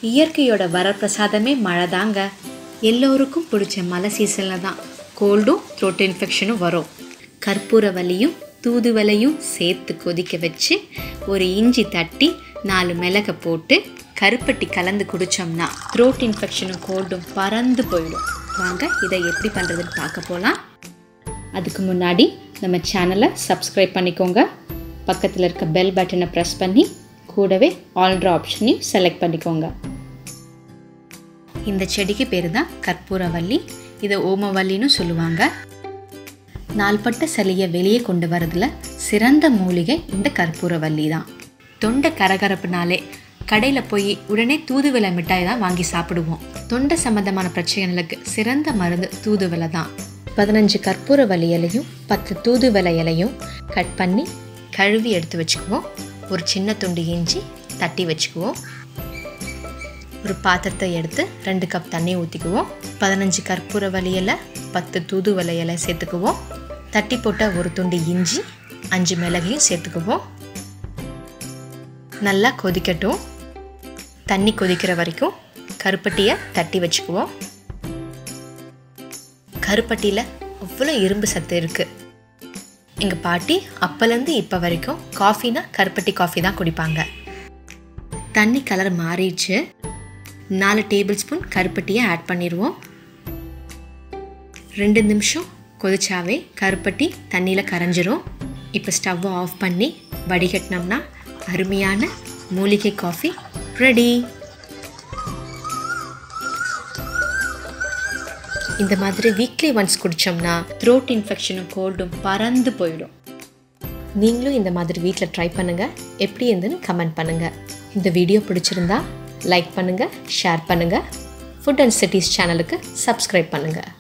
இயற்கையோட வரப்பிரசாதமே மழை தாங்க. எல்லோருக்கும் பிடிச்ச மழை சீசனில் தான் கோல்டும் த்ரோட் இன்ஃபெக்ஷனும் வரும். கற்பூரவல்லியும் தூதுவளையும் சேர்த்து கொதிக்க வச்சு ஒரு இஞ்சி தட்டி 4 மிளகை போட்டு கருப்பட்டி கலந்து குடித்தோம்னா த்ரோட் இன்ஃபெக்ஷனும் கோல்டும் பறந்து போயிடும். வாங்க இதை எப்படி பண்ணுறதுன்னு பார்க்க போகலாம். அதுக்கு முன்னாடி நம்ம சேனலை சப்ஸ்கிரைப் பண்ணிக்கோங்க. பக்கத்தில் இருக்க பெல் பட்டனை ப்ரெஸ் பண்ணி கூடவே ஆல்ட்ரு ஆப்ஷனையும் செலக்ட் பண்ணிக்கோங்க. இந்த செடிக்கு பேர் தான் கற்பூரவல்லி. இதை ஓமவல்லின்னு சொல்லுவாங்க. நாள்பட்ட சளியை வெளியே கொண்டு வரதுல சிறந்த மூலிகை இந்த கற்பூரவல்லி தான். தொண்டை கரகரப்புனாலே கடையில் போய் உடனே தூதுவளை மிட்டாய் தான் வாங்கி சாப்பிடுவோம். தொண்டை சம்மந்தமான பிரச்சனைகளுக்கு சிறந்த மருந்து தூதுவளை தான். 15 கற்பூரவல்லி இலையும் 10 தூதுவளை இலையும் கட் பண்ணி கழுவி எடுத்து வச்சுக்குவோம். ஒரு சின்ன துண்டு இஞ்சி தட்டி வச்சுக்குவோம். ஒரு பாத்திரத்தை எடுத்து 2 கப் தண்ணி ஊற்றிக்குவோம். 15 கற்பூரவல்லி இலை 10 தூதுவளை இலை சேர்த்துக்குவோம். தட்டி போட்ட ஒரு துண்டு இஞ்சி 5 மிளகையும் சேர்த்துக்குவோம். நல்லா கொதிக்கட்டும். தண்ணி கொதிக்கிற வரைக்கும் கருப்பட்டியை தட்டி வச்சுக்குவோம். கருப்பட்டியில் அவ்வளோ இரும்பு சத்து இருக்குது. எங்கள் பாட்டி அப்போலேருந்து இப்போ வரைக்கும் காஃபினா கருப்பட்டி காஃபி தான் குடிப்பாங்க. தண்ணி கலர் மாறிடுச்சு. 4 டேபிள் ஸ்பூன் கருப்பட்டியை ஆட் பண்ணிடுவோம். 2 நிமிஷம் கொதிச்சாவே கருப்பட்டி தண்ணியில் கரைஞ்சிரும். இப்போ ஸ்டவ்வை ஆஃப் பண்ணி வடிகட்டினோம்னா அருமையான மூலிகை காஃபி ரெடி. இந்த மாதிரி வீக்லி ஒன்ஸ் குடித்தோம்னா த்ரோட் இன்ஃபெக்ஷனும் கோல்டும் பறந்து போயிடும். நீங்களும் இந்த மாதிரி வீட்டில் ட்ரை பண்ணுங்கள். எப்படி இருந்துன்னு கமெண்ட் பண்ணுங்கள். இந்த வீடியோ பிடிச்சிருந்தா லைக் பண்ணுங்கள், ஷேர் பண்ணுங்கள். ஃபுட் அண்ட் சிட்டிஸ் சேனலுக்கு சப்ஸ்கிரைப் பண்ணுங்கள்.